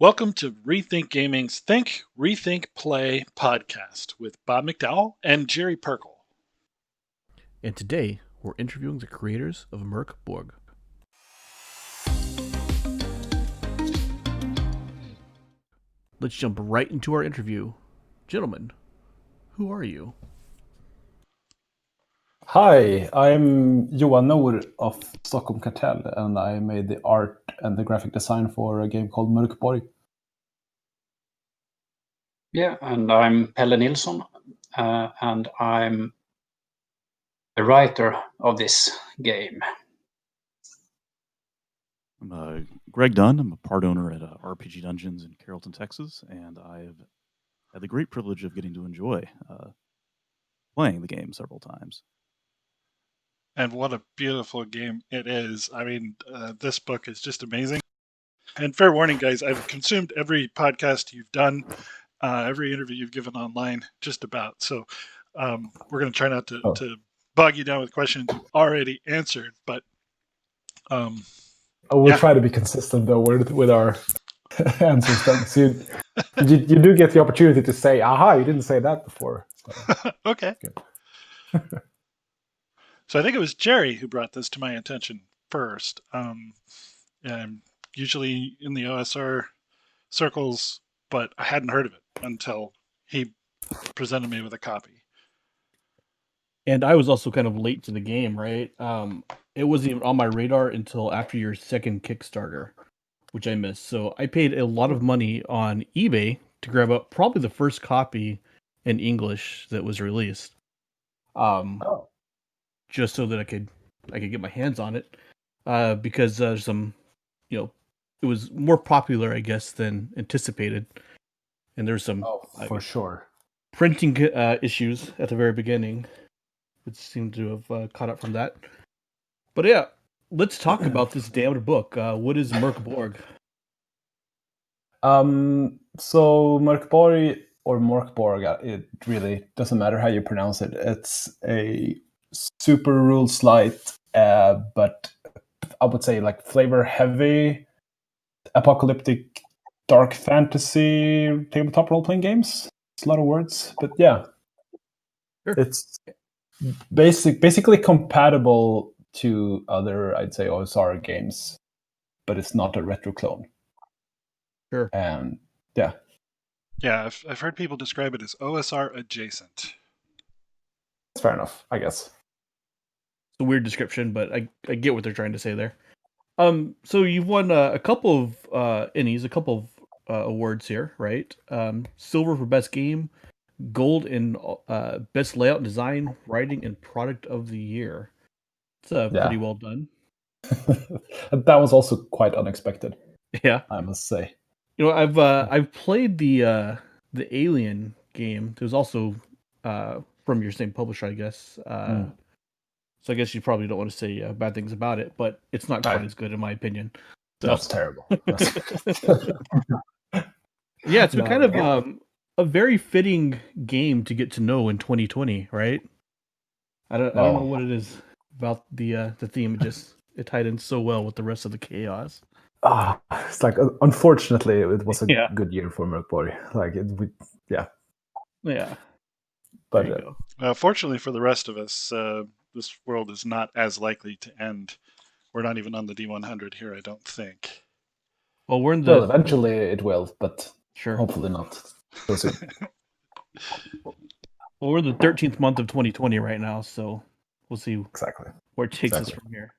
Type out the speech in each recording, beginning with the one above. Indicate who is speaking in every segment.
Speaker 1: Welcome to Rethink Gaming's Think, Rethink, Play podcast with Bob McDowell and Jerry Perkle.
Speaker 2: And today, we're interviewing the creators of Mörk Borg. Let's jump right into our interview. Gentlemen, who are you?
Speaker 3: Hi, I'm Johan Nohr of Stockholm Cartel, and I made the art and the graphic design for a game called Mörk Borg.
Speaker 4: Yeah, and I'm Pelle Nilsson, and I'm the writer of this game.
Speaker 5: I'm Greg Dunn. I'm a part owner at RPG Dungeons in Carrollton, Texas, and I've had the great privilege of getting to enjoy playing the game several times.
Speaker 1: And what a beautiful game it is. I mean, this book is just amazing. And fair warning, guys, I've consumed every podcast you've done, every interview you've given online, just about. So we're going to try not to bog you down with questions you've already answered, but
Speaker 3: we'll try to be consistent though with our answers. So you do get the opportunity to say, "Aha, you didn't say that before." So,
Speaker 1: okay. So I think it was Jerry who brought this to my attention first. I'm usually in the OSR circles, but I hadn't heard of it until he presented me with a copy.
Speaker 2: And I was also kind of late to the game, right? It wasn't even on my radar until after your second Kickstarter, which I missed. So I paid a lot of money on eBay to grab up probably the first copy in English that was released. Just so that I could get my hands on it, because some, it was more popular, I guess, than anticipated, and there's some
Speaker 3: for sure
Speaker 2: printing issues at the very beginning, which seemed to have caught up from that. But yeah, let's talk about this damned book. What is Mörk Borg?
Speaker 3: So Mörk Borg or Mörk Borg, it really doesn't matter how you pronounce it. It's a super rules light, but I would say like flavor heavy, apocalyptic, dark fantasy tabletop role playing games. It's a lot of words, but yeah,
Speaker 2: sure.
Speaker 3: It's basically compatible to other, I'd say, OSR games, but it's not a retro clone.
Speaker 2: Sure.
Speaker 3: And yeah.
Speaker 1: Yeah, I've heard people describe it as OSR adjacent.
Speaker 3: That's fair enough, I guess.
Speaker 2: It's a weird description, but I get what they're trying to say there. So you've won a couple of Ennies, a couple of awards here, right? Silver for best game, gold in best layout and design, writing, and product of the year. It's pretty well done.
Speaker 3: That was also quite unexpected.
Speaker 2: Yeah,
Speaker 3: I must say.
Speaker 2: You know, I've played the Alien game. It was also from your same publisher, I guess. So I guess you probably don't want to say bad things about it, but it's not quite as good in my opinion. So.
Speaker 3: That's terrible.
Speaker 2: Yeah, it's kind of a very fitting game to get to know in 2020, right? I don't know what it is about the theme. It tied in so well with the rest of the chaos.
Speaker 3: It's like, unfortunately, it was a good year for Mörk Borg. Like
Speaker 2: yeah.
Speaker 3: But
Speaker 1: fortunately for the rest of us, this world is not as likely to end. We're not even on the D100 here, I don't think.
Speaker 2: Well, we're in
Speaker 3: Well, eventually it will, but
Speaker 2: sure,
Speaker 3: hopefully not so soon.
Speaker 2: Well, we're in the 13th month of 2020 right now, so we'll see
Speaker 3: exactly
Speaker 2: where it takes us from here.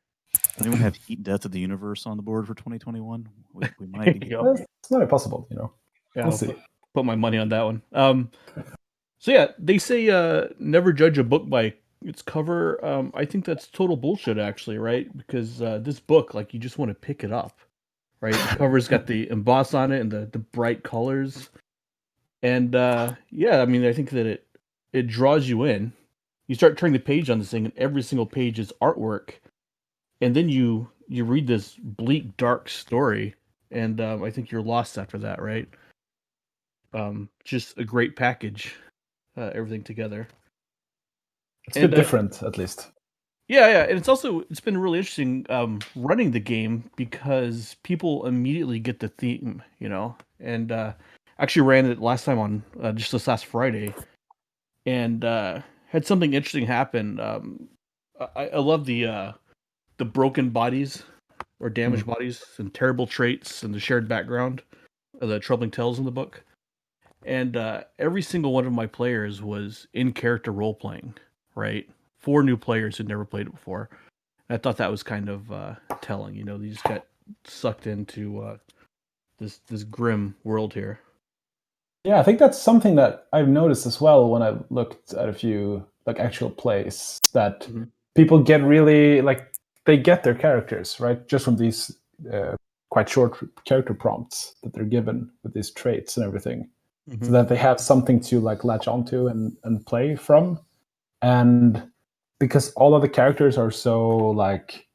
Speaker 5: Anyone have Heat Death of the Universe on the board for 2021? We might be.
Speaker 3: It's not impossible,
Speaker 2: Yeah,
Speaker 3: we'll see.
Speaker 2: Put my money on that one. So yeah, they say never judge a book by its cover. I think that's total bullshit, actually, right? Because this book, like, you just want to pick it up, right? The cover's got the emboss on it and the bright colors, and yeah, I mean, I think that it draws you in. You start turning the page on this thing, and every single page is artwork, and then you read this bleak, dark story, and I think you're lost after that, right? Just a great package. Everything together.
Speaker 3: It's a bit different, at least.
Speaker 2: Yeah, and it's been really interesting running the game because people immediately get the theme, and actually ran it last time on just this last Friday, and had something interesting happen. I love the broken bodies or damaged bodies and terrible traits and the shared background of the troubling tales in the book, and every single one of my players was in character role playing, right? 4 new players who'd never played it before. I thought that was kind of telling. They just got sucked into this grim world here.
Speaker 3: Yeah, I think that's something that I've noticed as well when I've looked at a few like actual plays that people get really like they get their characters right just from these quite short character prompts that they're given with these traits and everything, so that they have something to like latch onto and play from. And because all of the characters are so like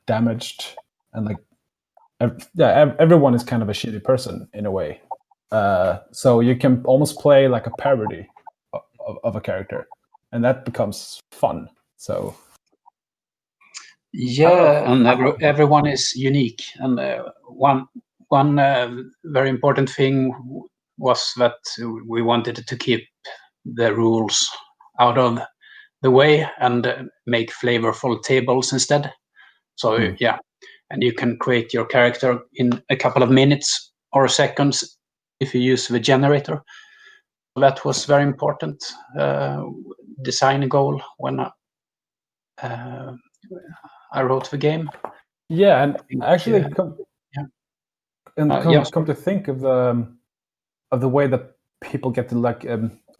Speaker 3: damaged and like everyone is kind of a shitty person in a way. So you can almost play like a parody of a character, and that becomes fun. So
Speaker 4: yeah, and everyone is unique. And one very important thing was that we wanted to keep the rules out of the way and make flavorful tables instead. So yeah, and you can create your character in a couple of minutes or seconds if you use the generator. That was very important design goal when I wrote the game.
Speaker 3: Yeah, and actually, come to think of the way that people get to like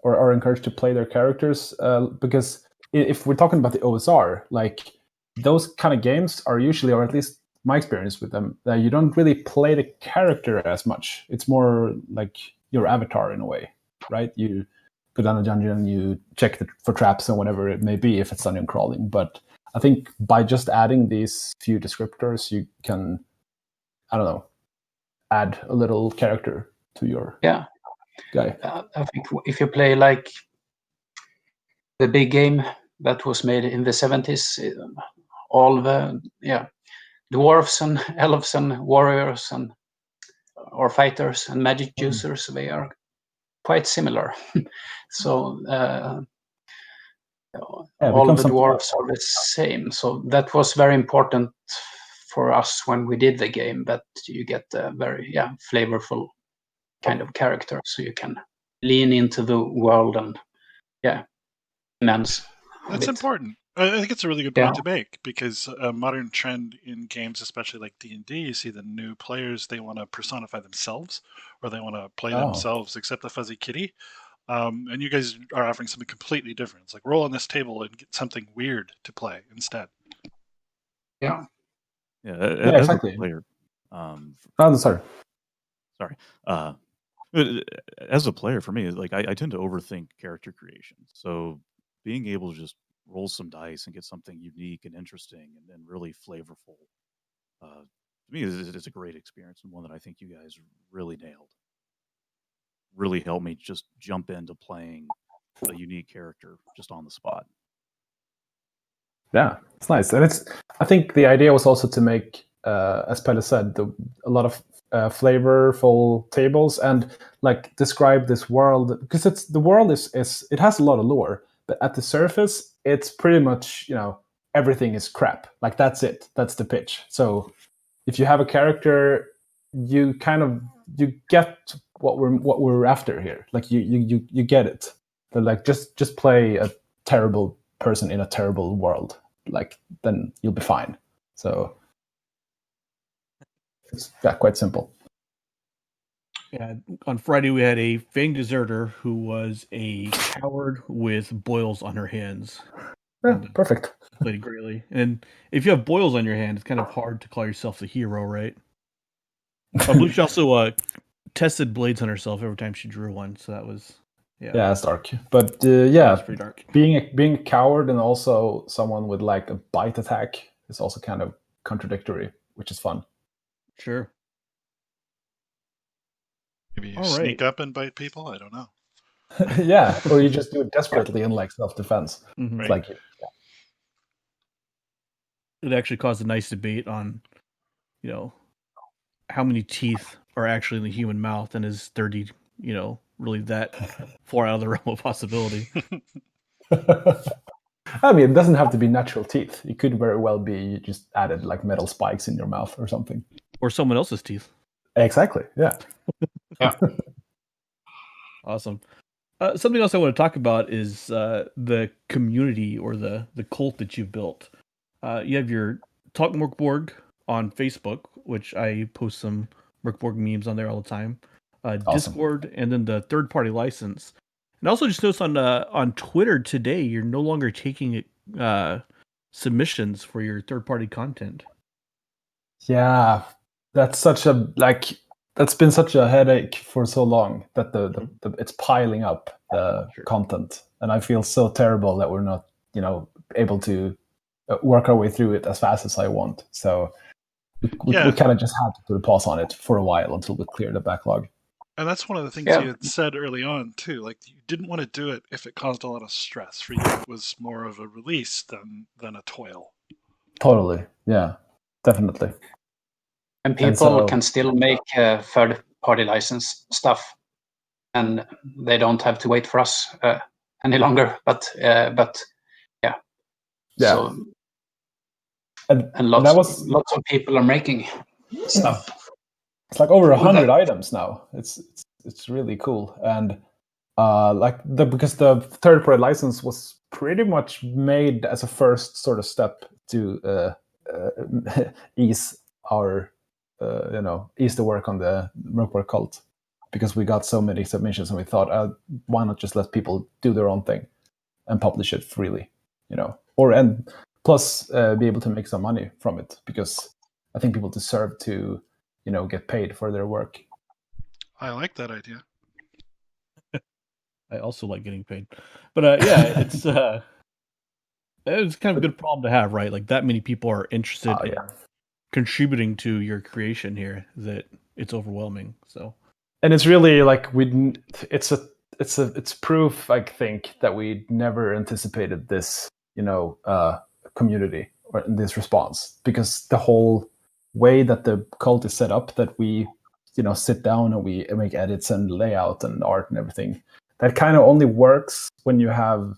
Speaker 3: or are encouraged to play their characters, because if we're talking about the OSR, like those kind of games are usually, or at least my experience with them, that you don't really play the character as much. It's more like your avatar in a way, right? You go down a dungeon, you check for traps and whatever it may be if it's dungeon crawling. But I think by just adding these few descriptors, you can, I don't know, add a little character to your guy.
Speaker 4: I think if you play like the big game that was made in the 70s, all the dwarves and elves and warriors and or fighters and magic users, they are quite similar. So all the dwarves are the same. So that was very important for us when we did the game, that you get a very flavorful kind of character, so you can lean into the world and immense.
Speaker 1: That's important. I think it's a really good point to make, because a modern trend in games, especially like D&D, you see the new players, they want to personify themselves, or they want to play themselves except the fuzzy kitty. And you guys are offering something completely different. It's like roll on this table and get something weird to play instead.
Speaker 5: Yeah,
Speaker 3: exactly.
Speaker 5: As a player,
Speaker 3: sorry.
Speaker 5: As a player, for me, like I tend to overthink character creation. So being able to just roll some dice and get something unique and interesting and really flavorful, to me, is a great experience, and one that I think you guys really nailed. Really helped me just jump into playing a unique character just on the spot.
Speaker 3: Yeah, it's nice, and I think the idea was also to make, as Pelle said, a lot of flavorful tables and like describe this world, because the world is it has a lot of lore, but at the surface, it's pretty much everything is crap. Like that's it. That's the pitch. So if you have a character, you get what we're after here. Like you get it. But like just play a terrible person in a terrible world. Like then you'll be fine. So it's quite simple.
Speaker 2: Yeah, on Friday we had a Fang deserter who was a coward with boils on her hands.
Speaker 3: Yeah, perfect.
Speaker 2: Played greatly. And if you have boils on your hand, it's kind of hard to call yourself the hero, right? I believe she also tested blades on herself every time she drew one, so that was
Speaker 3: it's dark. But it's
Speaker 2: pretty dark.
Speaker 3: Being a coward and also someone with like a bite attack is also kind of contradictory, which is fun.
Speaker 2: Sure.
Speaker 1: Maybe you sneak up and bite people? I don't know.
Speaker 3: Yeah, or you just do it desperately in like self-defense.
Speaker 2: Mm-hmm.
Speaker 3: It's like
Speaker 2: it actually caused a nice debate on, how many teeth are actually in the human mouth, and is 30, really that far out of the realm of possibility.
Speaker 3: I mean, it doesn't have to be natural teeth. It could very well be you just added like metal spikes in your mouth or something.
Speaker 2: Or someone else's teeth.
Speaker 3: Exactly. Yeah.
Speaker 2: Awesome. Something else I want to talk about is the community or the cult that you've built. You have your Talk Mörk Borg on Facebook, which I post some Mörk Borg memes on there all the time.
Speaker 3: Awesome.
Speaker 2: Discord, and then the third-party license. And also just noticed on Twitter today, you're no longer taking submissions for your third-party content.
Speaker 3: Yeah, that's been such a headache for so long that the it's piling up the content, and I feel so terrible that we're not able to work our way through it as fast as I want. So we kind of just had to put a pause on it for a while until we clear the backlog.
Speaker 1: And that's one of the things you had said early on too. Like, you didn't want to do it if it caused a lot of stress. For you, it was more of a release than a toil.
Speaker 3: Totally, yeah, definitely.
Speaker 4: And people can still make third-party license stuff, and they don't have to wait for us any longer. But yeah. So, and lots of people are making stuff.
Speaker 3: It's like over 100 items now. It's really cool, and because the third-party license was pretty much made as a first sort of step to ease our ease the work on the Mörk Borg cult, because we got so many submissions, and we thought, why not just let people do their own thing and publish it freely, and plus be able to make some money from it, because I think people deserve to get paid for their work.
Speaker 1: I like that idea.
Speaker 2: I also like getting paid, but it's kind of a good problem to have, right? Like, that many people are interested in contributing to your creation here, that it's overwhelming. So,
Speaker 3: and it's really like it's proof, I think, that we never anticipated this community or this response, because the whole way that the cult is set up, that we sit down and we make edits and layout and art and everything, that kind of only works when you have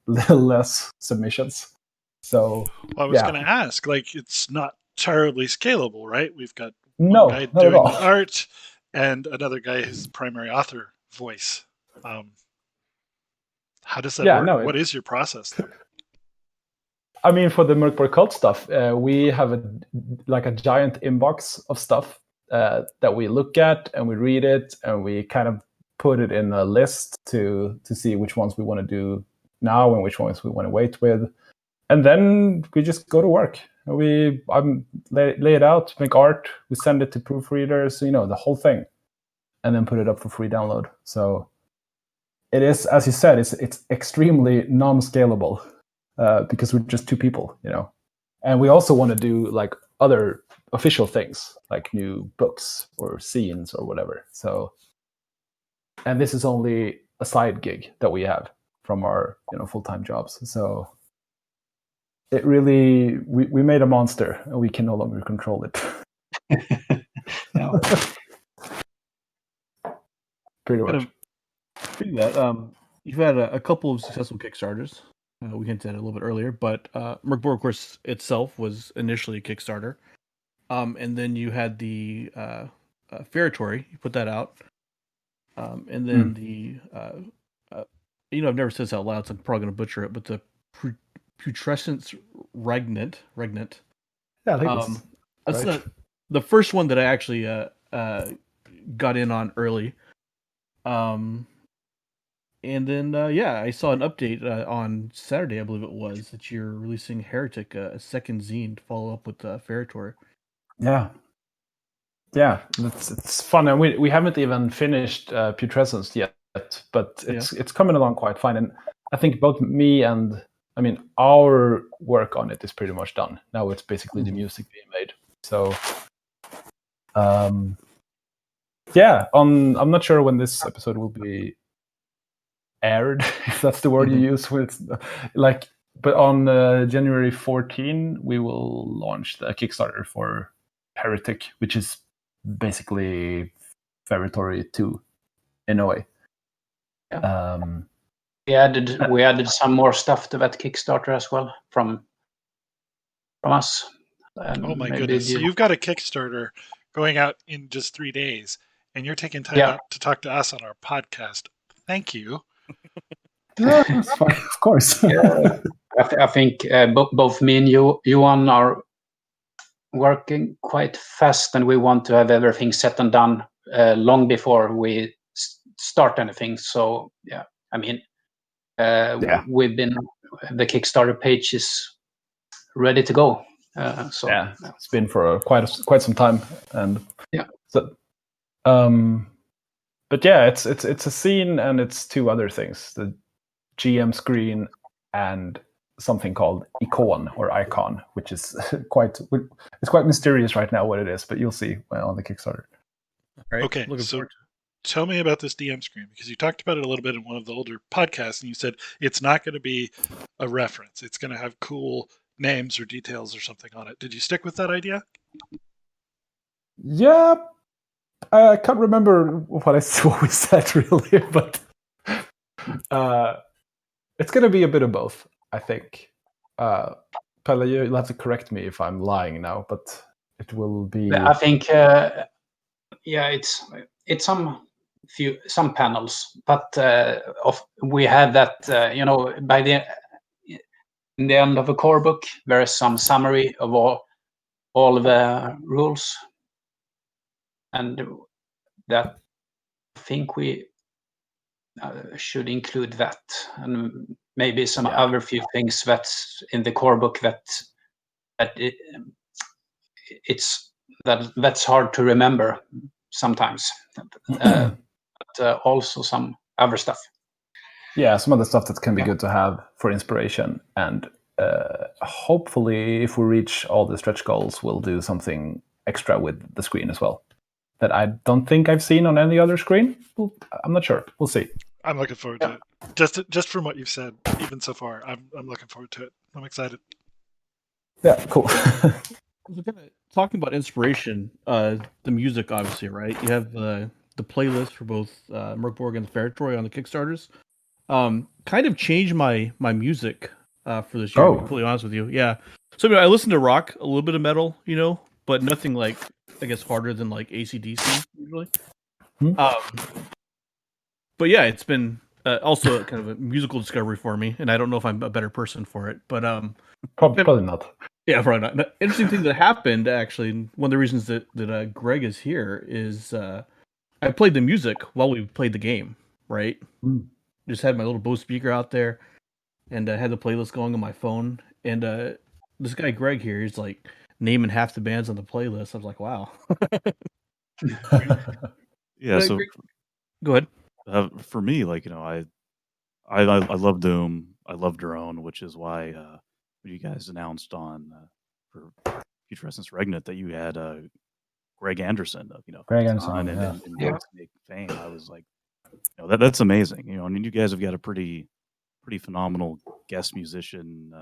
Speaker 3: less submissions. So
Speaker 1: I was going to ask, like, it's not terribly scalable, right? We've got
Speaker 3: one
Speaker 1: guy doing the art and another guy who's the primary author voice. How does that work? What is your process there?
Speaker 3: I mean, for the Mörk Borg cult stuff, we have a giant inbox of stuff that we look at, and we read it, and we kind of put it in a list to see which ones we want to do now and which ones we want to wait with. And then we just go to work. We lay it out, make art, we send it to proofreaders, the whole thing, and then put it up for free download. So it is, as you said, it's extremely non-scalable. Because we're just two people, and we also want to do like other official things, like new books or scenes or whatever. So, and this is only a side gig that we have from our full-time jobs. So it really, we made a monster, and we can no longer control it. Pretty much.
Speaker 2: You've had a couple of successful Kickstarters. We hinted at it a little bit earlier, but Mörk Borg, of course, itself was initially a Kickstarter. And then you had the Ferritory, you put that out. And then the, I've never said this out loud, so I'm probably going to butcher it, but the Putrescence Regnant.
Speaker 3: Yeah, I think
Speaker 2: that's the first one that I actually got in on early. And then, I saw an update on Saturday, I believe it was, that you're releasing Heretic, a second zine to follow up with Ferritory.
Speaker 3: Yeah, it's fun, and we haven't even finished Putrescence yet, but it's coming along quite fine. And I think both me and our work on it is pretty much done. Now it's basically the music being made. So, I'm not sure when this episode will be aired, if that's the word you use. With like But on January 14, we will launch the Kickstarter for Heretic, which is basically Ferritory 2 in a way.
Speaker 4: Yeah. We added some more stuff to that Kickstarter as well from us.
Speaker 1: Oh my goodness! So you've got a Kickstarter going out in just 3 days, and you're taking time out to talk to us on our podcast. Thank you.
Speaker 3: Yeah, that's fine, of course.
Speaker 4: Yeah, I think both me and Johan are working quite fast, and we want to have everything set and done long before we start anything. So yeah, I mean, we've been the Kickstarter page is ready to go. So
Speaker 3: yeah, it's been for quite some time, and
Speaker 4: yeah.
Speaker 3: So, but yeah, it's a scene, and it's two other things: the GM screen and something called icon, which is quite mysterious right now what it is, but you'll see on the Kickstarter.
Speaker 2: Right.
Speaker 1: Okay, so tell me about this DM screen, because you talked about it a little bit in one of the older podcasts, and you said it's not going to be a reference. It's going to have cool names or details or something on it. Did you stick with that idea?
Speaker 3: Yeah, I can't remember what we said really, but it's going to be a bit of both, I think. Pelle, you'll have to correct me if I'm lying now, but it will be.
Speaker 4: I think, it's some panels, but we have that. By in the end of a core book, there is some summary of all the rules, and that I think we should include that, and maybe some other few things that's in the core book that's hard to remember sometimes, but also some other stuff.
Speaker 3: Yeah, some of the stuff that can be good to have for inspiration, and hopefully, if we reach all the stretch goals, we'll do something extra with the screen as well that I don't think I've seen on any other screen. I'm not sure. We'll see.
Speaker 1: I'm looking forward to it. Just from what you've said, even so far, I'm looking forward to it. I'm excited.
Speaker 3: Yeah, cool.
Speaker 2: Talking about inspiration, the music, obviously, right? You have the playlist for both Mörk Borg and the Ferritory on the Kickstarters. Kind of changed my music for this year. To be completely honest with you, yeah. So I listen to rock, a little bit of metal, but nothing like, I guess, harder than like AC/DC usually. But yeah, it's been also kind of a musical discovery for me, and I don't know if I'm a better person for it, but
Speaker 3: probably not.
Speaker 2: Yeah, probably not. The interesting thing that happened, actually, one of the reasons that Greg is here is I played the music while we played the game, right? Just had my little Bose speaker out there, and had the playlist going on my phone. And this guy Greg here, he's like naming half the bands on the playlist. I was like, wow.
Speaker 5: Yeah. So
Speaker 2: go ahead.
Speaker 5: For me, I love Doom. I love Drone, which is why when you guys announced on for Future Essence Regnant that you had Greg Anderson,
Speaker 3: Greg Anderson,
Speaker 5: and Snake fame, I was like, that's amazing. I mean, you guys have got a pretty phenomenal guest musician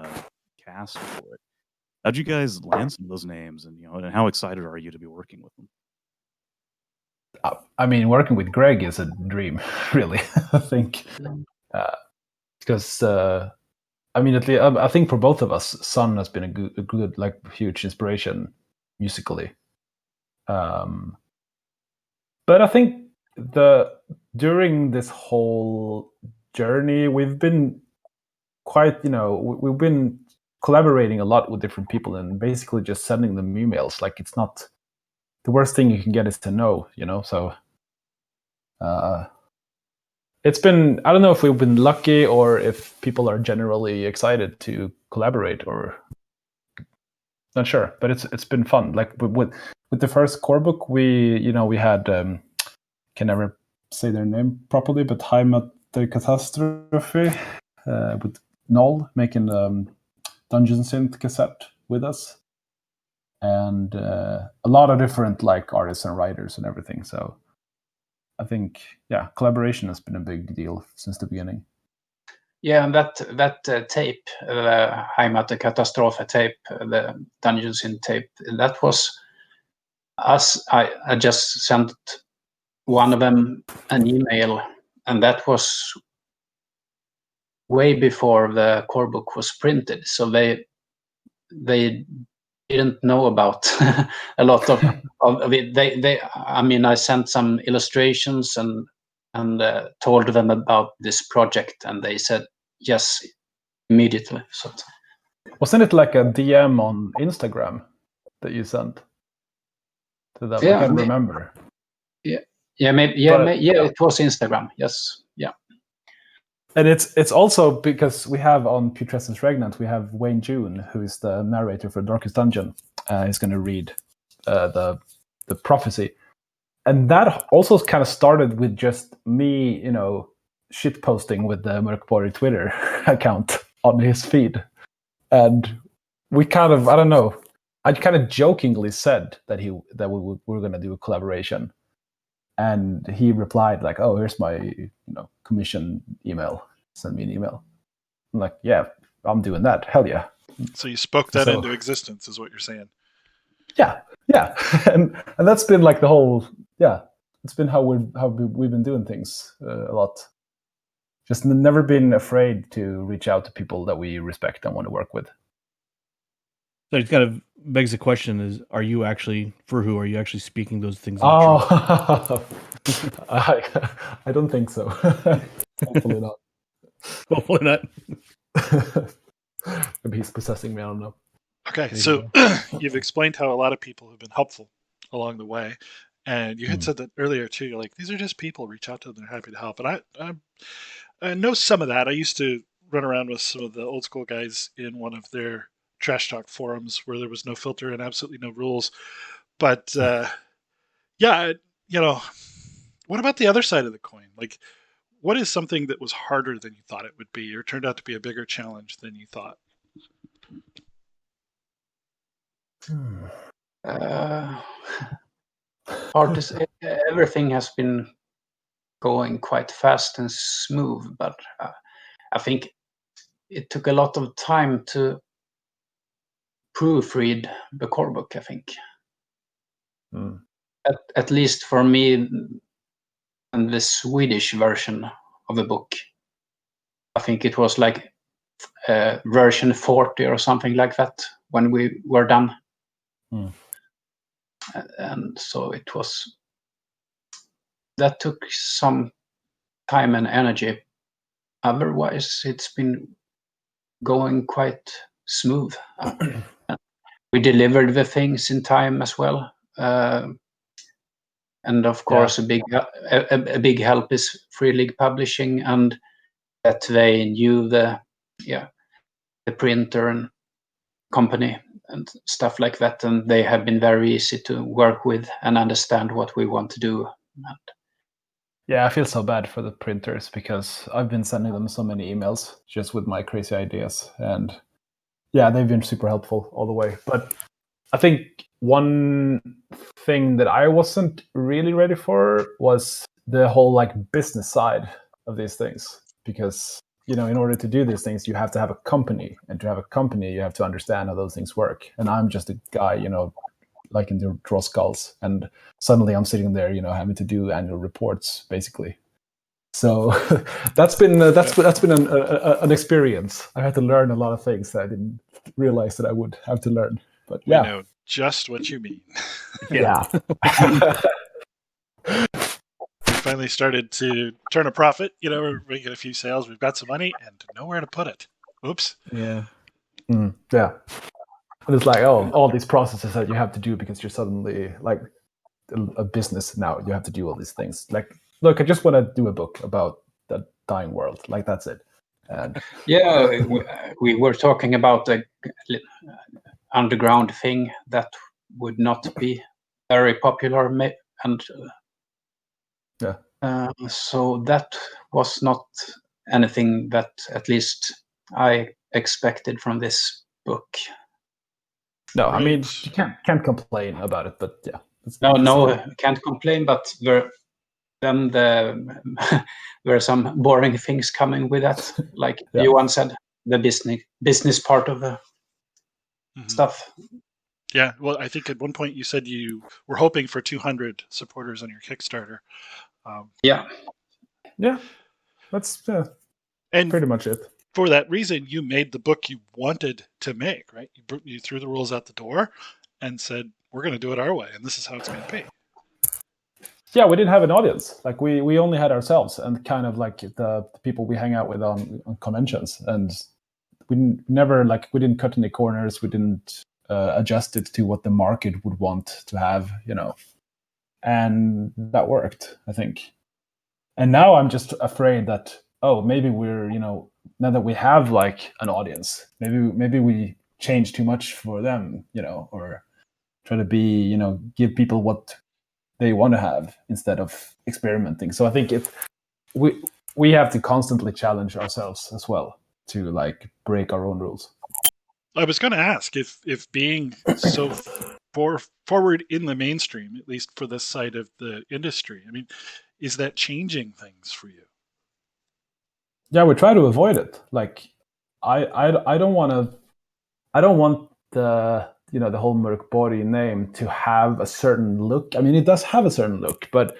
Speaker 5: cast for it. How'd you guys land some of those names, and and how excited are you to be working with them?
Speaker 3: I mean, working with Greg is a dream, really. I think because I mean, at least, I think for both of us, Sun has been a good, like, huge inspiration musically. But I think during this whole journey, we've been quite, we've been collaborating a lot with different people and basically just sending them emails. Like, it's not the worst thing you can get is to know, So it's been, I don't know if we've been lucky or if people are generally excited to collaborate, or not sure, but it's been fun. Like with the first core book, we had can never say their name properly, but Heimat the Catastrophe with Nohr making Dungeon Synth cassette with us, and a lot of different like artists and writers and everything. So I think, collaboration has been a big deal since the beginning.
Speaker 4: Yeah, and that tape, Heimatkatastrofe tape, the Dungeons in tape, that was us. I just sent one of them an email, and that was way before the core book was printed. So they didn't know about a lot of it. I mean, I sent some illustrations and told them about this project, and they said yes immediately. So
Speaker 3: Wasn't it like a DM on Instagram that you sent to them?
Speaker 4: Yeah,
Speaker 3: I can't remember.
Speaker 4: it was Instagram. Yes, yeah.
Speaker 3: And it's also because we have on Putrescence Regnant, we have Wayne June, who is the narrator for Darkest Dungeon. He's going to read the prophecy. And that also kind of started with just me, shit posting with the Mörk Borg Twitter account on his feed. And we kind of, I don't know, I kind of jokingly said that we were going to do a collaboration. And he replied like, "Oh, here's my commission email. Send me an email." I'm like, "Yeah, I'm doing that. Hell yeah!"
Speaker 1: So you spoke that into existence, is what you're saying.
Speaker 3: Yeah, and that's been like the whole. Yeah, it's been how we've been doing things a lot. Just never been afraid to reach out to people that we respect and want to work with.
Speaker 2: So it kind of begs the question: Are you actually speaking those things?
Speaker 3: Oh, I don't think so. Hopefully not.
Speaker 2: Hopefully not.
Speaker 3: Maybe he's possessing me. I don't know.
Speaker 1: Okay, so you've explained how a lot of people have been helpful along the way, and you had said that earlier too. You're like, these are just people. Reach out to them; they're happy to help. And I know some of that. I used to run around with some of the old school guys in one of their trash talk forums where there was no filter and absolutely no rules. But yeah, what about the other side of the coin? Like, what is something that was harder than you thought it would be, or turned out to be a bigger challenge than you thought?
Speaker 4: Hard to say. Everything has been going quite fast and smooth, but I think it took a lot of time to proofread the core book. I think, at least for me, and the Swedish version of the book, I think it was like version 40 or something like that when we were done. And so it was, that took some time and energy. Otherwise, it's been going quite smooth. We delivered the things in time as well. And of course, a big help is Free League Publishing, and that they knew the printer and company and stuff like that, and they have been very easy to work with and understand what we want to do.
Speaker 3: Yeah, I feel so bad for the printers because I've been sending them so many emails just with my crazy ideas, and yeah, they've been super helpful all the way. But I think one thing that I wasn't really ready for was the whole business side of these things, because in order to do these things, you have to have a company, and to have a company, you have to understand how those things work. And I'm just a guy, liking to draw skulls, and suddenly I'm sitting there, having to do annual reports, basically. So that's been an experience. I had to learn a lot of things that I didn't realize that I would have to learn. But yeah,
Speaker 1: I know just what you mean.
Speaker 3: Yeah.
Speaker 1: We finally started to turn a profit. We're making a few sales. We've got some money and nowhere to put it. Oops.
Speaker 2: Yeah.
Speaker 3: Yeah. And it's like, all these processes that you have to do because you're suddenly like a business now. You have to do all these things. Like, look, I just want to do a book about the dying world. Like, that's it. And
Speaker 4: yeah, we were talking about the underground thing that would not be very popular, and so that was not anything that at least I expected from this book.
Speaker 3: No, I mean, you can't complain about it, but yeah.
Speaker 4: No, can't complain, but the then there were some boring things coming with that, like Johan said, the business part of the stuff.
Speaker 1: Yeah, well, I think at one point you said you were hoping for 200 supporters on your Kickstarter.
Speaker 4: Yeah,
Speaker 3: That's
Speaker 1: and
Speaker 3: pretty much it.
Speaker 1: For that reason, you made the book you wanted to make, right? You threw the rules out the door and said, we're going to do it our way, and this is how it's going to be.
Speaker 3: Yeah, we didn't have an audience. Like we only had ourselves and kind of like the people we hang out with on conventions, and we didn't cut any corners. We didn't adjust it to what the market would want to have, and that worked, I think. And now I'm just afraid that maybe we're now that we have like an audience, maybe we change too much for them, or try to be give people what they want to have instead of experimenting. So I think we have to constantly challenge ourselves as well to like break our own rules.
Speaker 1: I was going to ask if being so forward in the mainstream, at least for this side of the industry, I mean, is that changing things for you?
Speaker 3: Yeah, we try to avoid it. Like I don't want the the whole Mörk Borg name to have a certain look. I mean, it does have a certain look, but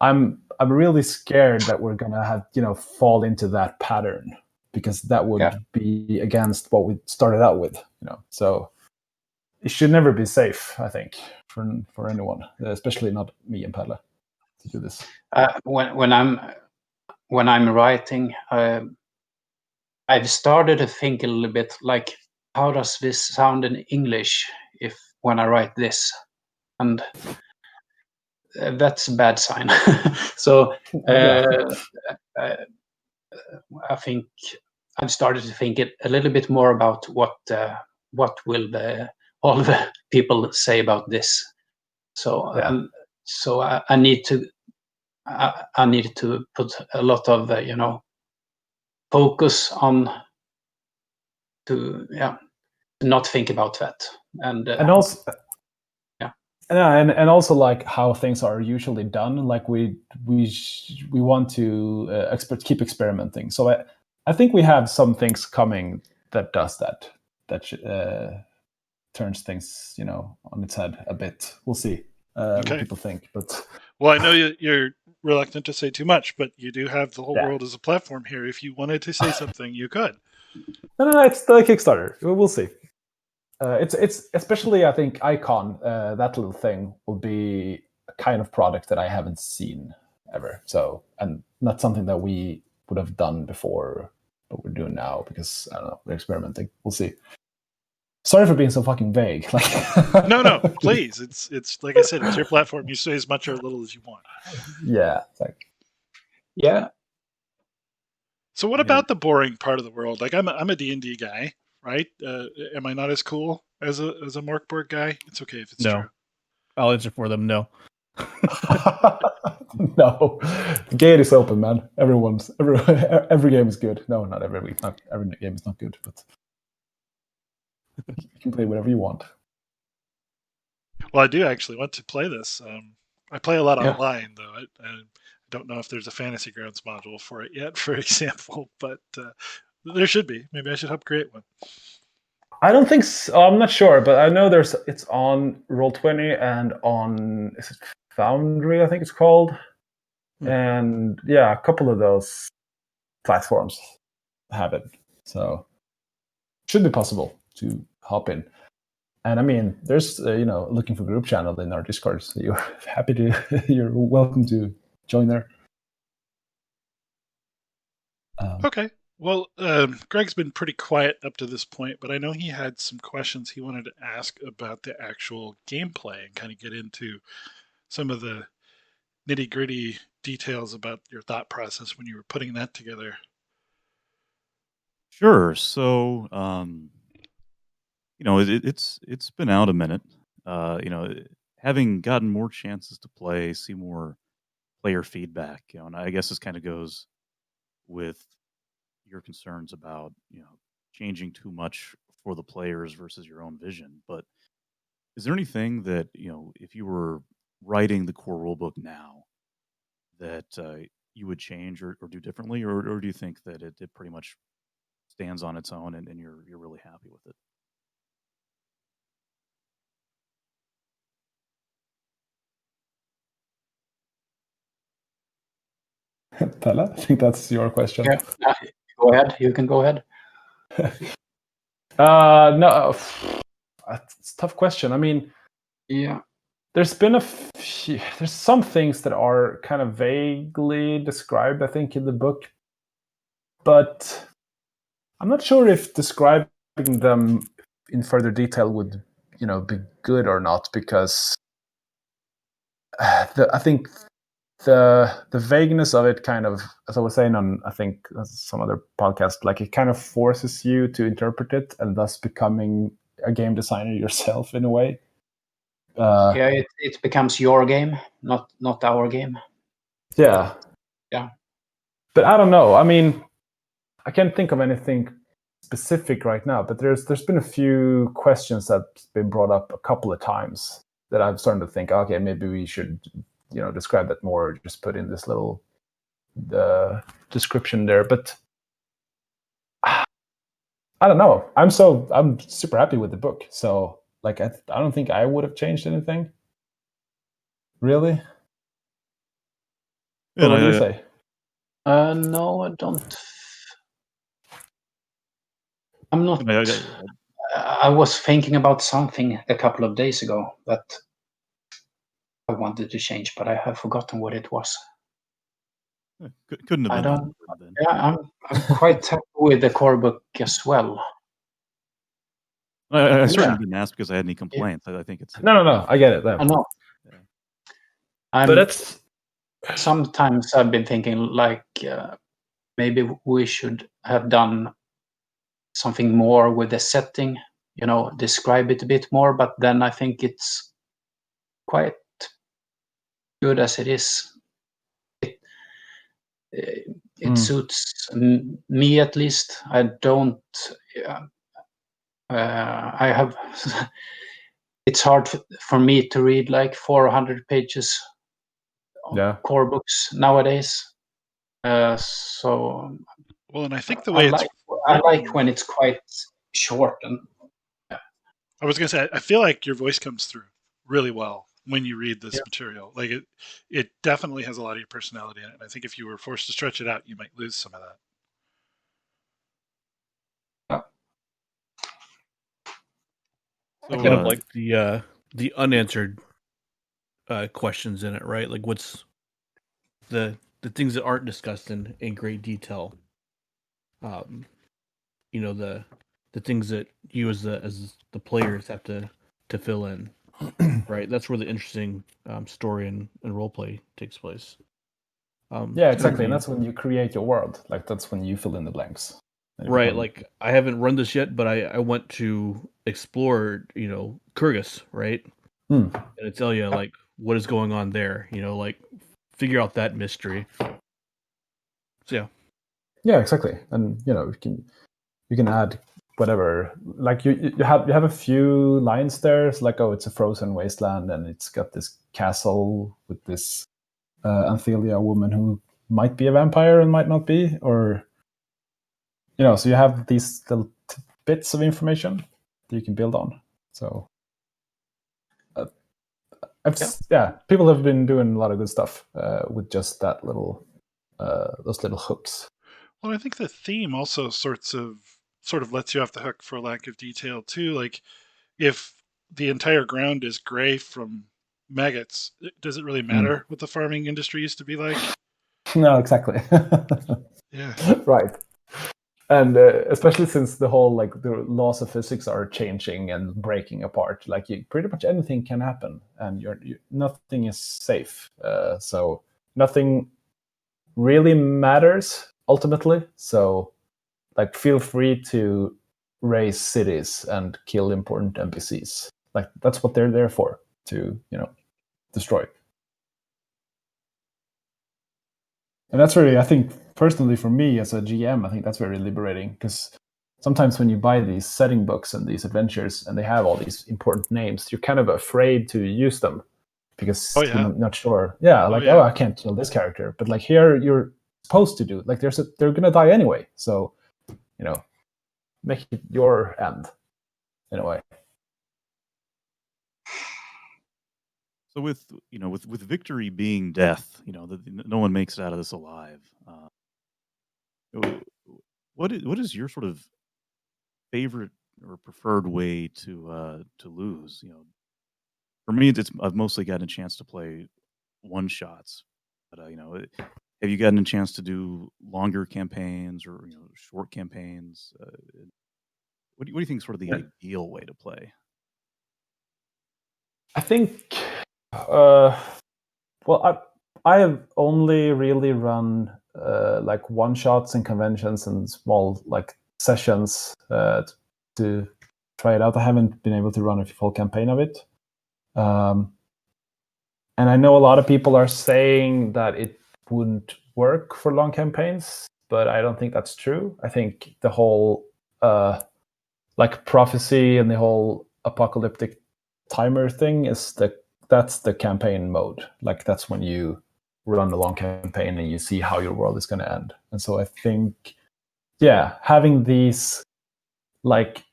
Speaker 3: I'm really scared that we're gonna have fall into that pattern, because that would be against what we started out with. So it should never be safe, I think, for anyone, especially not me and Pelle, to do this.
Speaker 4: When I'm writing, I've started to think a little bit like, how does this sound in English when I write this? And that's a bad sign. So I think I've started to think a little bit more about what will all the people say about this. So I need to put a lot of focus on to not think about that, and
Speaker 3: also and also like how things are usually done. Like we want to keep experimenting. So I think we have some things coming that does that turns things on its head a bit. We'll see what people think. But
Speaker 1: well, I know you're reluctant to say too much, but you do have the whole world as a platform here. If you wanted to say something, you could.
Speaker 3: No, it's the Kickstarter. We'll see. It's especially, I think, Icon, that little thing will be a kind of product that I haven't seen ever. So, and not something that we would have done before, but we're doing now because, I don't know, we're experimenting. We'll see. Sorry for being so fucking vague.
Speaker 1: No, please. It's like I said, it's your platform. You say as much or little as you want.
Speaker 3: Yeah.
Speaker 4: Yeah.
Speaker 1: So what about the boring part of the world? Like I'm a D&D guy, right? Am I not as cool as a Mörk Borg guy? It's okay if it's true.
Speaker 2: I'll answer for them. No.
Speaker 3: No. The gate is open, man. Every game is good. No, not every week. Not every game is not good, but you can play whatever you want.
Speaker 1: Well, I do actually want to play this. I play a lot online, though. I don't know if there's a Fantasy Grounds module for it yet, for example, but there should be. Maybe I should help create one.
Speaker 3: I don't think so. I'm not sure, but I know it's on Roll20 and on Foundry, I think it's called. And yeah, a couple of those platforms have it. So it should be possible to hop in. And I mean, there's looking for group channel in our Discord, so you're welcome to join there.
Speaker 1: Okay. Well, Greg's been pretty quiet up to this point, but I know he had some questions he wanted to ask about the actual gameplay and kind of get into some of the nitty-gritty details about your thought process when you were putting that together.
Speaker 5: Sure. So, it's been out a minute. Having gotten more chances to play, see more player feedback, and I guess this kind of goes with your concerns about changing too much for the players versus your own vision. But is there anything that if you were writing the core rulebook now that you would change or do differently, or do you think that it pretty much stands on its own and you're really happy with it?
Speaker 3: Pelle, I think that's your question.
Speaker 4: Yeah, go ahead. You can go ahead.
Speaker 3: No, it's a tough question. I mean,
Speaker 4: Yeah.
Speaker 3: there's some things that are kind of vaguely described, I think, in the book, but I'm not sure if describing them in further detail would, be good or not, because I think the vagueness of it kind of, as I was saying on, I think, some other podcast, like it kind of forces you to interpret it and thus becoming a game designer yourself in a way.
Speaker 4: Yeah, it becomes your game, not our game.
Speaker 3: Yeah.
Speaker 4: Yeah.
Speaker 3: But I don't know. I mean, I can't think of anything specific right now, but there's been a few questions that's been brought up a couple of times that I'm starting to think, okay, maybe we should, describe that more, or just put in this little description there. But I don't know. I'm super happy with the book. So like, I don't think I would have changed anything. Really?
Speaker 5: Yeah,
Speaker 3: What do you say?
Speaker 4: No, I don't. I'm not. I was thinking about something a couple of days ago that I wanted to change, but I have forgotten what it was.
Speaker 5: Couldn't have
Speaker 4: I
Speaker 5: been
Speaker 4: don't.
Speaker 5: that important then.
Speaker 4: Yeah, I'm quite happy with the core book as well.
Speaker 5: I certainly didn't ask because I had any complaints. I think it's
Speaker 3: No. I get it.
Speaker 4: I know.
Speaker 5: Yeah.
Speaker 3: But that's
Speaker 4: sometimes I've been thinking like maybe we should have done something more with the setting, describe it a bit more, but then I think it's quite good as it is. It suits me, at least. I don't I have it's hard for me to read like 400 pages of core books nowadays. So
Speaker 1: well, and I think the way
Speaker 4: I like when it's quite short. And
Speaker 1: I was gonna say, I feel like your voice comes through really well when you read this material. Like it definitely has a lot of your personality in it. And I think if you were forced to stretch it out, you might lose some of that.
Speaker 2: I kind of like the unanswered questions in it, right? Like what's the things that aren't discussed in great detail. The things that you as the players have to fill in, right? That's where the interesting story and role play takes place.
Speaker 3: Yeah, exactly, and that's when you create your world. Like that's when you fill in the blanks.
Speaker 2: Right, like I haven't run this yet, but I went to explore, Kyrgyz, right? And I tell you, like, what is going on there? Like, figure out that mystery. So yeah.
Speaker 3: Yeah, exactly, and you can add whatever. Like you have a few lines there. It's like, oh, it's a frozen wasteland, and it's got this castle with this Anthelia woman who might be a vampire and might not be, or so you have these little bits of information that you can build on. So people have been doing a lot of good stuff with just that little those little hooks.
Speaker 1: Well, I think the theme also sort of lets you off the hook for lack of detail too. Like if the entire ground is gray from maggots, does it really matter what the farming industry used to be like?
Speaker 3: No, exactly.
Speaker 1: Yeah.
Speaker 3: Right. And especially since the whole the laws of physics are changing and breaking apart, like pretty much anything can happen, and nothing is safe. So nothing really matters ultimately. So feel free to raise cities and kill important NPCs. Like that's what they're there for, to destroy. And that's really, I think, personally for me as a GM, I think that's very liberating, because sometimes when you buy these setting books and these adventures and they have all these important names, you're kind of afraid to use them because
Speaker 1: Oh, yeah.
Speaker 3: you're not sure. Yeah,
Speaker 1: Oh,
Speaker 3: like
Speaker 1: yeah.
Speaker 3: I can't kill this character, but like here you're supposed to do. Like they're gonna die anyway, so make it your end in a way.
Speaker 5: So with victory being death, no one makes it out of this alive. What is your sort of favorite or preferred way to lose? For me, I've mostly gotten a chance to play one shots, but have you gotten a chance to do longer campaigns or short campaigns? What do you think is sort of the ideal way to play?
Speaker 3: I think, well, I have only really run like one shots in conventions and small like sessions to try it out. I haven't been able to run a full campaign of it. And I know a lot of people are saying that it wouldn't work for long campaigns, but I don't think that's true. I think the whole like prophecy and the whole apocalyptic timer thing that's the campaign mode. Like that's when you run a long campaign and you see how your world is going to end. And so I think, having these like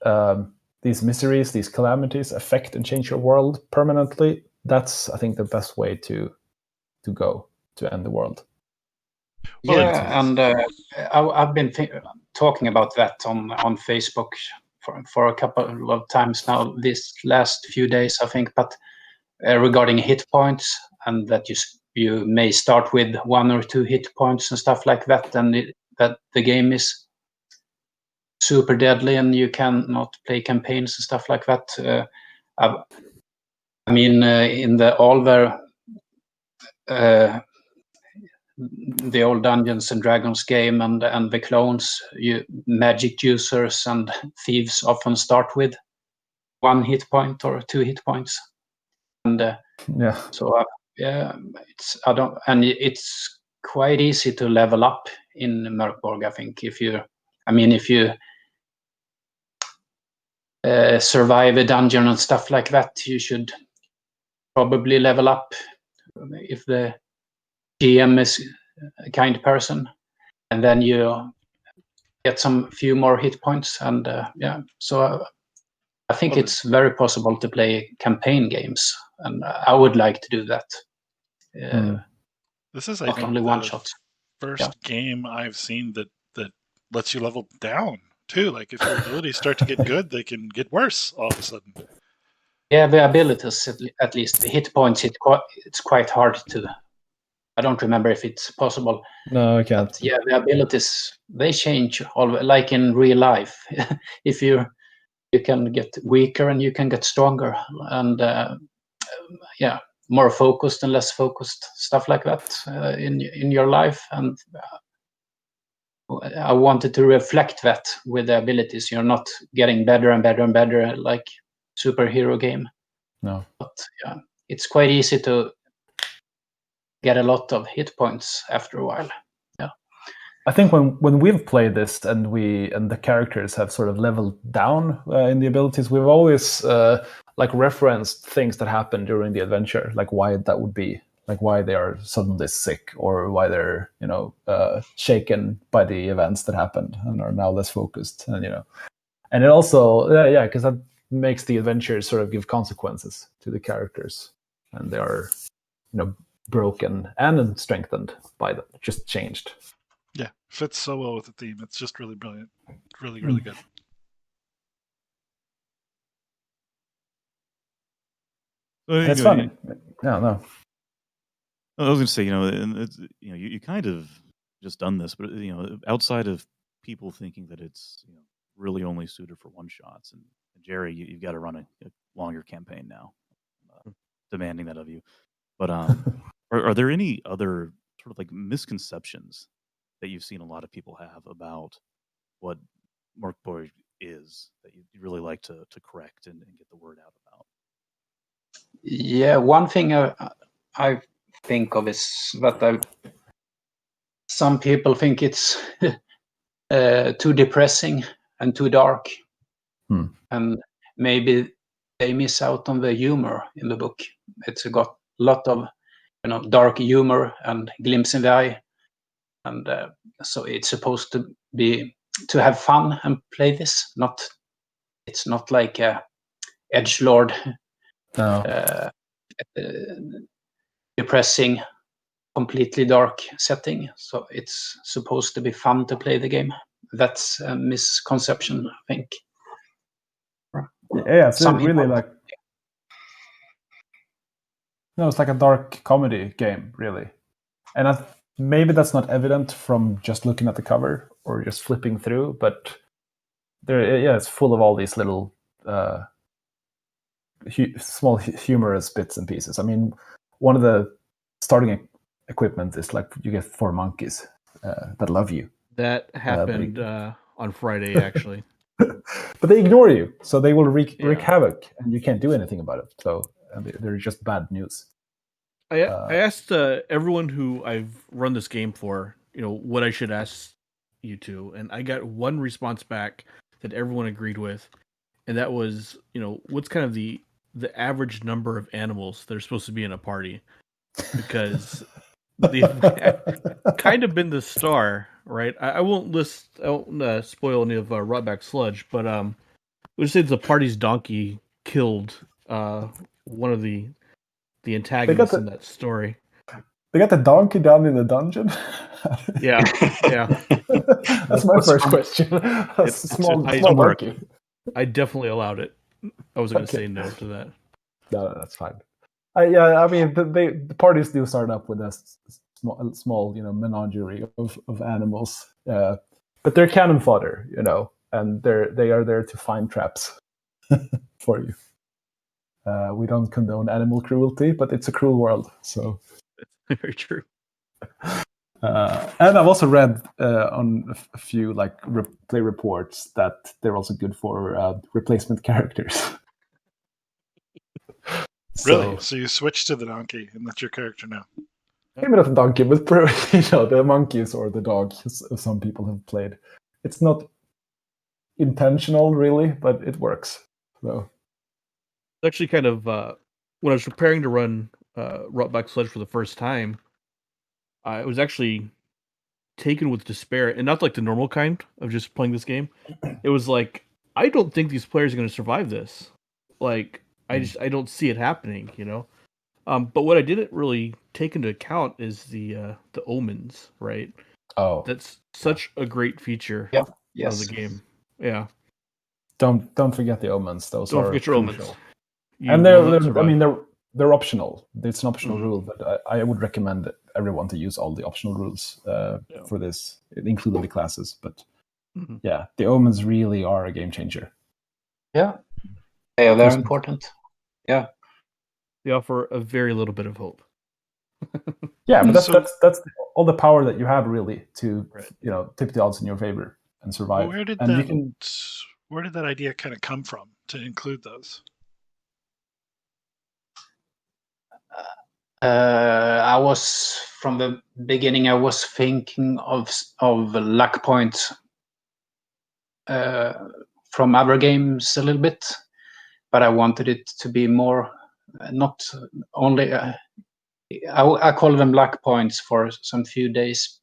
Speaker 3: these miseries, these calamities affect and change your world permanently. That's, I think, the best way to go to end the world.
Speaker 1: Well,
Speaker 4: Yeah, and I've been talking about that on Facebook for a couple of times now, this last few days, I think. But regarding hit points, and that you may start with 1 or 2 hit points and stuff like that, and that the game is super deadly and you cannot play campaigns and stuff like that. I mean, in the Alver, the old Dungeons and Dragons game and the clones, magic users and thieves often start with 1 hit point or 2 hit points, and so it's quite easy to level up in Mörk Borg. I think if you survive a dungeon and stuff like that, you should probably level up if the GM is a kind person, and then you get some few more hit points, and so I think it's very possible to play campaign games, and I would like to do that.
Speaker 1: This is, I
Speaker 4: not
Speaker 1: think,
Speaker 4: only
Speaker 1: the
Speaker 4: one shot.
Speaker 1: first game I've seen that lets you level down too. Like if your abilities start to get good, they can get worse all of a sudden.
Speaker 4: Yeah, the abilities, at least the hit points, it's quite hard to. I don't remember if it's possible.
Speaker 3: No, I can't.
Speaker 4: But yeah, the abilities, they change like in real life. If you can get weaker and you can get stronger, and more focused and less focused, stuff like that in your life. And I wanted to reflect that with the abilities. You're not getting better and better and better like superhero game.
Speaker 3: No.
Speaker 4: But yeah, it's quite easy to get a lot of hit points after a while. Yeah.
Speaker 3: I think when we've played this and the characters have sort of leveled down in the abilities, we've always like referenced things that happened during the adventure, like why that would be, like why they are suddenly sick or why they're shaken by the events that happened and are now less focused, and and it also because that makes the adventures sort of give consequences to the characters, and they are broken and strengthened by that, just changed.
Speaker 1: Yeah, fits so well with the theme. It's just really brilliant. Really, really good.
Speaker 3: It's fun. No.
Speaker 5: I was going to say, and it's, you kind of just done this, but outside of people thinking that it's really only suited for one shots, and Jerry, you've got to run a longer campaign now, demanding that of you. But are there any other sort of like misconceptions that you've seen a lot of people have about what Mörk Borg is that you'd really like to correct and get the word out about?
Speaker 4: Yeah, one thing I think of is that some people think it's too depressing and too dark, and maybe they miss out on the humor in the book. It's got lot of dark humor and glimpse in the eye, and so it's supposed to be to have fun and play this. It's not like a edgelord,
Speaker 3: No.
Speaker 4: depressing, completely dark setting. So it's supposed to be fun to play the game. That's a misconception, I think.
Speaker 3: Yeah, it's
Speaker 4: Some
Speaker 3: really
Speaker 4: people-
Speaker 3: like it's like a dark comedy game, really. And maybe that's not evident from just looking at the cover or just flipping through, but it's full of all these little small humorous bits and pieces. I mean, one of the starting equipment is like you get 4 monkeys that love you.
Speaker 2: That happened on Friday, actually.
Speaker 3: But they ignore you, so they will wreak
Speaker 2: Yeah.
Speaker 3: havoc, and you can't do anything about it. So they're just bad news.
Speaker 2: I asked everyone who I've run this game for, what I should ask you to, and I got one response back that everyone agreed with, and that was, what's kind of the average number of animals that are supposed to be in a party, because they've kind of been the star, right? I won't spoil any of Rotback Sludge, but we'll say the party's donkey killed one of the antagonists in that story.
Speaker 3: They got the donkey down in the dungeon.
Speaker 2: Yeah.
Speaker 3: That's my first question. Small donkey.
Speaker 2: I definitely allowed it. I was going to say no to that.
Speaker 3: No, that's fine. I mean, the parties do start up with a small, menagerie of animals, but they're cannon fodder, and they are there to find traps for you. We don't condone animal cruelty, but it's a cruel world, so.
Speaker 2: Very true.
Speaker 3: And I've also read on a few play reports that they're also good for replacement characters.
Speaker 1: Really? So you switch to the donkey, and that's your character now?
Speaker 3: Maybe not the donkey, but the monkeys or the dog. Some people have played. It's not intentional, really, but it works. So
Speaker 2: It's actually kind of when I was preparing to run Rotback Sledge for the first time, I was actually taken with despair, and not like the normal kind of just playing this game. It was like, I don't think these players are going to survive this. Like, I don't see it happening, But what I didn't really take into account is the omens, right?
Speaker 3: Oh,
Speaker 2: that's such a great feature
Speaker 4: of
Speaker 2: the game. Yeah.
Speaker 3: Don't forget the omens. Those
Speaker 2: don't
Speaker 3: are
Speaker 2: forget your omens.
Speaker 3: crucial. And they're optional. It's an optional rule, but I would recommend everyone to use all the optional rules for this, including the classes. But yeah, the omens really are a game changer.
Speaker 4: Yeah, they're important. Yeah,
Speaker 2: they offer a very little bit of hope.
Speaker 3: Yeah, but that's all the power that you have, really, to tip the odds in your favor and survive.
Speaker 1: Well, where did that idea kind of come from to include those?
Speaker 4: I was from the beginning. I was thinking of luck points from other games a little bit, but I wanted it to be more not only. I call them luck points for some few days,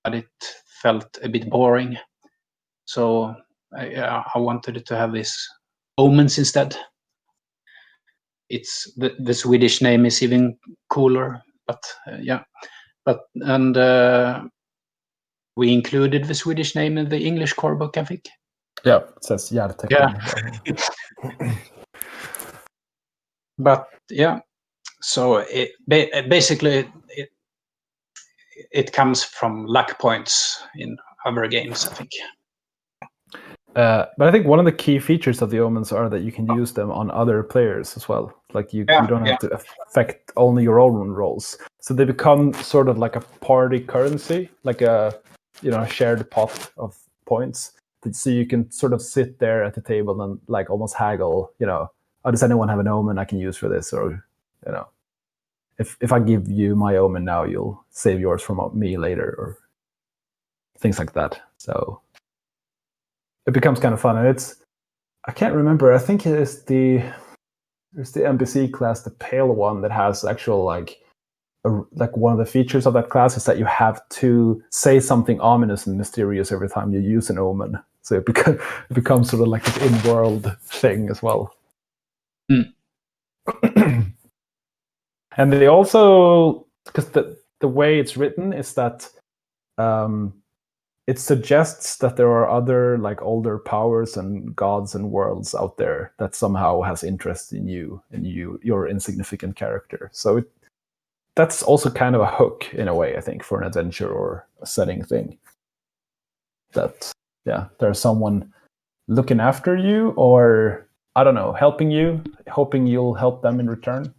Speaker 4: but it felt a bit boring. So I wanted it to have these omens instead. It's the Swedish name is even cooler, but we included the Swedish name in the English core book, I think.
Speaker 3: Yeah, it says Rethink.
Speaker 4: Yeah. But yeah, so basically it comes from luck points in other games, I think.
Speaker 3: But I think one of the key features of the omens are that you can use them on other players as well. Like you don't have to affect only your own roles. So they become sort of like a party currency, like a shared pot of points. So you can sort of sit there at the table and like almost haggle. Does anyone have an omen I can use for this? Or if I give you my omen now, you'll save yours from me later, or things like that. So it becomes kind of fun, and I can't remember. I think it is There's the NPC class, the pale one, that has actual like one of the features of that class is that you have to say something ominous and mysterious every time you use an omen. So it becomes sort of like this in-world thing as well.
Speaker 4: Mm.
Speaker 3: And they also, because the way it's written is that it suggests that there are other like older powers and gods and worlds out there that somehow has interest in you and your insignificant character. So that's also kind of a hook in a way, I think, for an adventure or a setting thing. That there's someone looking after you, or I don't know, helping you, hoping you'll help them in return.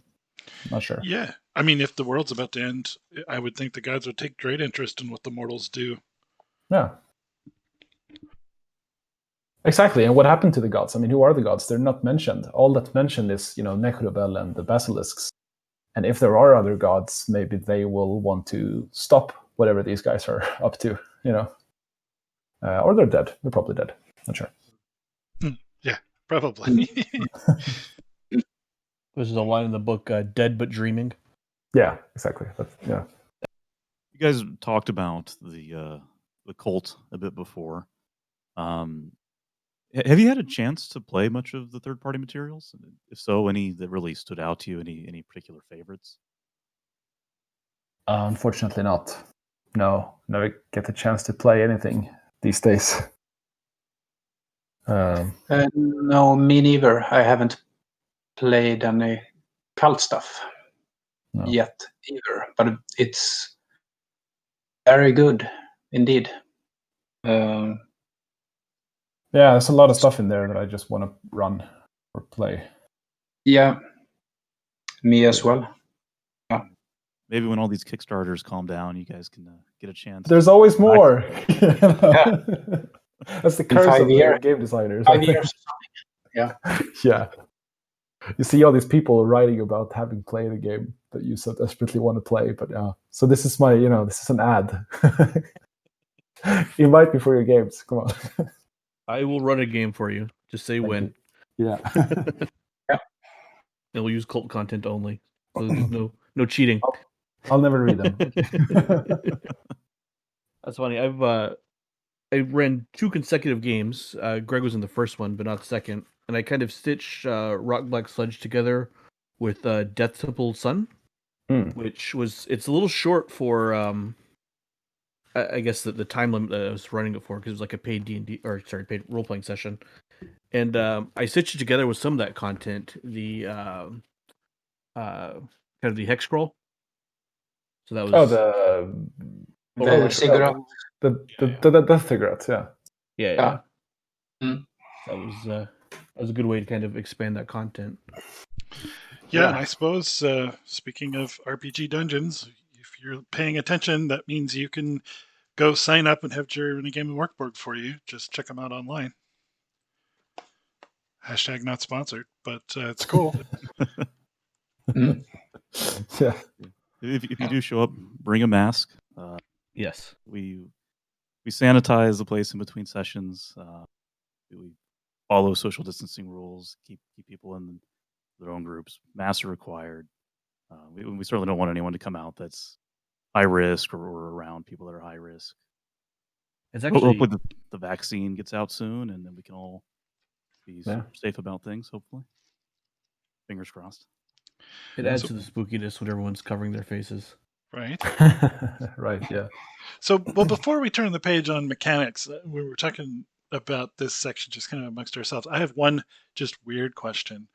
Speaker 3: Not sure.
Speaker 1: Yeah. I mean, if the world's about to end, I would think the gods would take great interest in what the mortals do.
Speaker 3: Yeah. Exactly. And what happened to the gods? I mean, who are the gods? They're not mentioned. All that's mentioned is, Nechrobel and the basilisks. And if there are other gods, maybe they will want to stop whatever these guys are up to, or they're dead. They're probably dead. Not sure.
Speaker 1: Yeah, probably.
Speaker 2: This is a line in the book, "Dead but dreaming."
Speaker 3: Yeah, exactly. Yeah.
Speaker 5: You guys talked about the cult a bit before. Have you had a chance to play much of the third-party materials? If so, any that really stood out to you? Any particular favorites?
Speaker 3: Unfortunately not. No, never get the chance to play anything these days.
Speaker 4: No, me neither. I haven't played any cult stuff yet either, but it's very good indeed.
Speaker 3: Yeah, there's a lot of stuff in there that I just want to run or play.
Speaker 4: Yeah, me as well.
Speaker 5: Maybe when all these Kickstarters calm down, you guys can get a chance.
Speaker 3: There's always more.
Speaker 4: Yeah.
Speaker 3: That's the curse of game designers.
Speaker 4: 5 years. Yeah.
Speaker 3: Yeah. You see all these people writing about having played a game that you so desperately want to play, but so this is my, this is an ad. Invite me for your games. Come on.
Speaker 2: I will run a game for you. Just say when.
Speaker 3: Yeah.
Speaker 4: Yeah.
Speaker 2: And we'll use cult content only. So there's no cheating.
Speaker 3: I'll never read them.
Speaker 2: That's funny. I ran 2 consecutive games. Greg was in the first one, but not the second. And I kind of stitched Rock Black Sludge together with Death Temple Sun, which it's a little short for I guess the time limit that I was running it for, because it was like a paid paid role playing session. And I stitched it together with some of that content, the kind of the hex scroll. So that was
Speaker 4: the cigarette.
Speaker 3: The death cigarettes, yeah.
Speaker 2: Yeah.
Speaker 4: Mm.
Speaker 2: That was a good way to kind of expand that content.
Speaker 1: Yeah, and I suppose, speaking of RPG dungeons, if you're paying attention, that means you can go sign up and have Jerry run a game of Mörk Borg for you. Just check them out online. # not sponsored, but it's cool.
Speaker 3: Yeah.
Speaker 5: If you do show up, bring a mask.
Speaker 2: Yes.
Speaker 5: We sanitize the place in between sessions. We follow social distancing rules. Keep people in their own groups. Masks are required. We certainly don't want anyone to come out that's high risk or around people that are high risk.
Speaker 2: It's actually
Speaker 5: hopefully the vaccine gets out soon, and then we can all be safe about things. Hopefully, fingers crossed.
Speaker 2: It adds to the spookiness when everyone's covering their faces.
Speaker 1: Right.
Speaker 3: Right. Yeah.
Speaker 1: So, well, before we turn the page on mechanics, we were talking about this section just kind of amongst ourselves. I have one just weird question.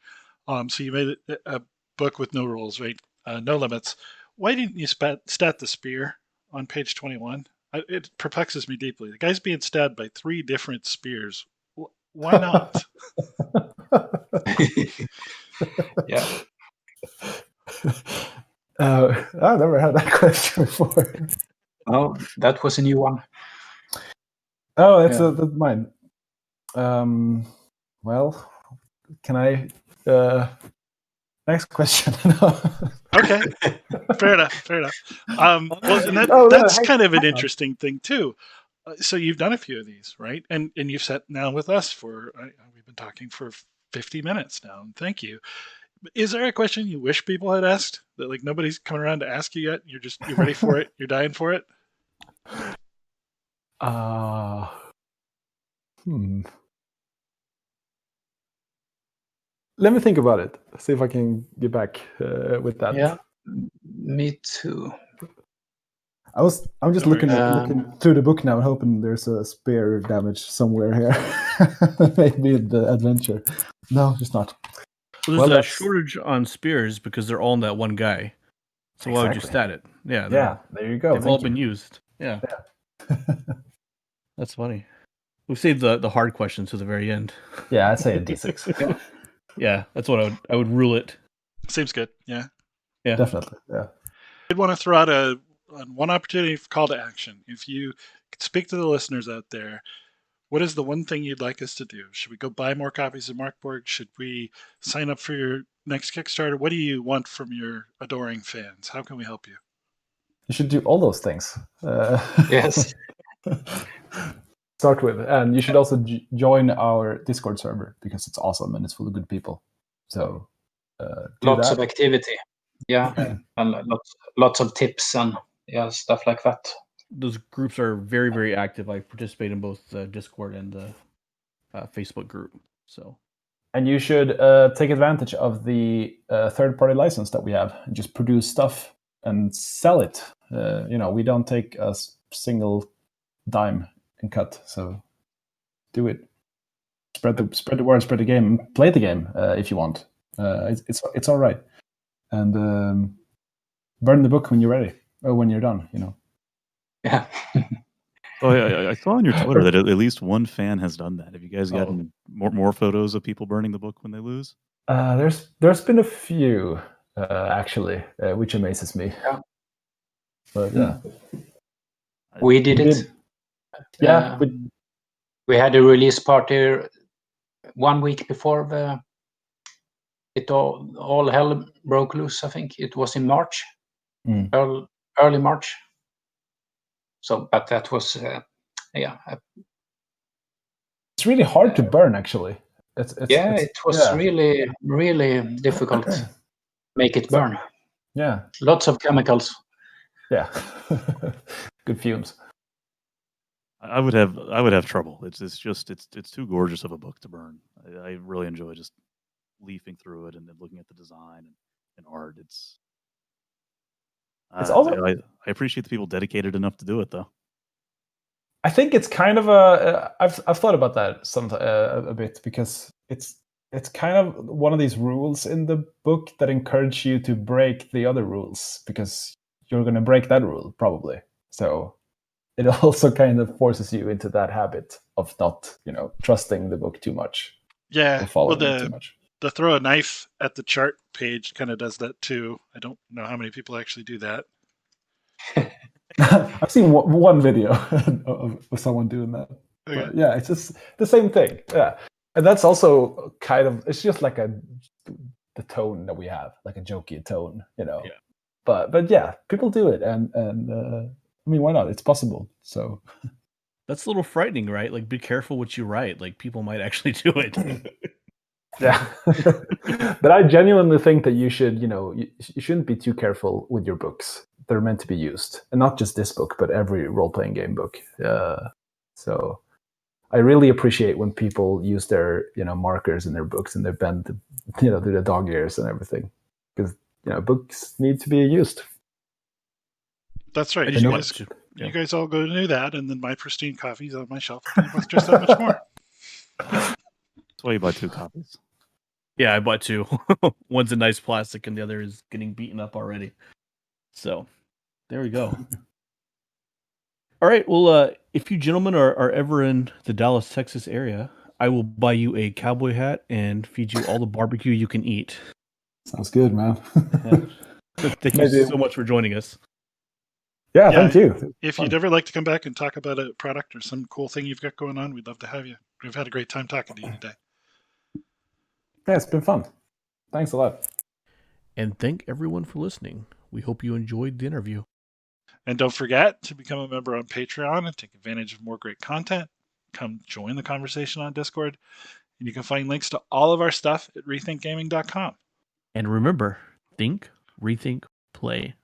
Speaker 1: So you made a book with no rules, right? No limits. Why didn't you stat the spear on page 21? It perplexes me deeply. The guy's being stabbed by 3 different spears. Why not?
Speaker 4: Yeah.
Speaker 3: I've never had that question before.
Speaker 4: Oh, that was a new one.
Speaker 3: Oh, that's mine. Well, can I? Next question.
Speaker 1: Okay, fair enough. Well, and that's kind of an interesting thing too. So you've done a few of these, right? And you've sat now with us for we've been talking for 50 minutes now. And thank you. Is there a question you wish people had asked that like nobody's coming around to ask you yet? You're ready for it. You're dying for it.
Speaker 3: Let me think about it. See if I can get back with that.
Speaker 4: Yeah, me too.
Speaker 3: I'm just
Speaker 1: No
Speaker 3: looking
Speaker 1: worries.
Speaker 3: through the book now and hoping there's a spear damage somewhere here. Maybe in the adventure. No, just not.
Speaker 2: Well, there's a shortage on spears because they're all in that one guy. So why would you stat it? Yeah,
Speaker 3: Yeah, there you go.
Speaker 2: They've all been used. Yeah. That's funny. We saved the hard questions to the very end.
Speaker 3: Yeah, I'd say a D6.
Speaker 2: Yeah, that's what I would rule it.
Speaker 1: Seems good. Yeah.
Speaker 2: Yeah.
Speaker 3: Definitely. Yeah.
Speaker 1: I'd want to throw out one opportunity for call to action. If you could speak to the listeners out there, what is the one thing you'd like us to do? Should we go buy more copies of Mörk Borg? Should we sign up for your next Kickstarter? What do you want from your adoring fans? How can we help you?
Speaker 3: You should do all those things.
Speaker 4: Yes.
Speaker 3: Start with, and you should also join our Discord server because it's awesome and it's full of good people. So
Speaker 4: lots of activity. Yeah, and lots of tips and stuff like that.
Speaker 2: Those groups are very, very active. I participate in both the Discord and the Facebook group. So,
Speaker 3: and you should take advantage of the third-party license that we have and just produce stuff and sell it. We don't take a single dime in cut, so do it. Spread the word, spread the game, play the game if you want. It's all right, and burn the book when you're ready or when you're done.
Speaker 4: Yeah.
Speaker 5: Oh, yeah, I saw on your Twitter that at least one fan has done that. Have you guys gotten more photos of people burning the book when they lose?
Speaker 3: There's been a few actually, which amazes me.
Speaker 4: Yeah.
Speaker 3: But yeah,
Speaker 4: we did it.
Speaker 3: Yeah,
Speaker 4: we had a release party 1 week before it all hell broke loose. I think it was in March, early March. So, but that was
Speaker 3: it's really hard to burn. Actually,
Speaker 4: it was really, really difficult. Make it burn.
Speaker 3: Yeah,
Speaker 4: lots of chemicals.
Speaker 3: Yeah, good fumes.
Speaker 5: I would have trouble. It's too gorgeous of a book to burn. I really enjoy just leafing through it and then looking at the design and art. It's also I appreciate the people dedicated enough to do it, though.
Speaker 3: I think it's kind of I've thought about that a bit because it's kind of one of these rules in the book that encourage you to break the other rules because you're going to break that rule probably. So it also kind of forces you into that habit of not, trusting the book too much.
Speaker 1: Yeah,
Speaker 3: or following it too much.
Speaker 1: The throw a knife at the chart page kind of does that too. I don't know how many people actually do that.
Speaker 3: I've seen one video of someone doing that. Okay. But yeah, it's just the same thing. Yeah, and that's also kind of it's just like the tone that we have, like a jokey tone, Yeah. But yeah, people do it, and I mean, why not? It's possible. So
Speaker 2: that's a little frightening, right? Like, be careful what you write. Like, people might actually do it.
Speaker 3: Yeah, but I genuinely think that you should, you shouldn't be too careful with your books. They're meant to be used, and not just this book, but every role-playing game book. So I really appreciate when people use their, markers in their books and their pen to, do the dog ears and everything, because books need to be used.
Speaker 1: That's right. You guys all go to do that, and then my pristine coffee's on my shelf. You must just that much more.
Speaker 5: That's why you buy 2 copies.
Speaker 2: Yeah, I bought 2. One's a nice plastic, and the other is getting beaten up already. So, there we go. All right. Well, if you gentlemen are ever in the Dallas, Texas area, I will buy you a cowboy hat and feed you all the barbecue you can eat.
Speaker 3: Sounds good, man.
Speaker 2: Thank you so much for joining us.
Speaker 3: Yeah, thank you.
Speaker 1: If you'd ever like to come back and talk about a product or some cool thing you've got going on, we'd love to have you. We've had a great time talking to you today.
Speaker 3: Yeah, it's been fun. Thanks a lot.
Speaker 2: And thank everyone for listening. We hope you enjoyed the interview.
Speaker 1: And don't forget to become a member on Patreon and take advantage of more great content. Come join the conversation on Discord. And you can find links to all of our stuff at rethinkgaming.com.
Speaker 2: And remember, think, rethink, play.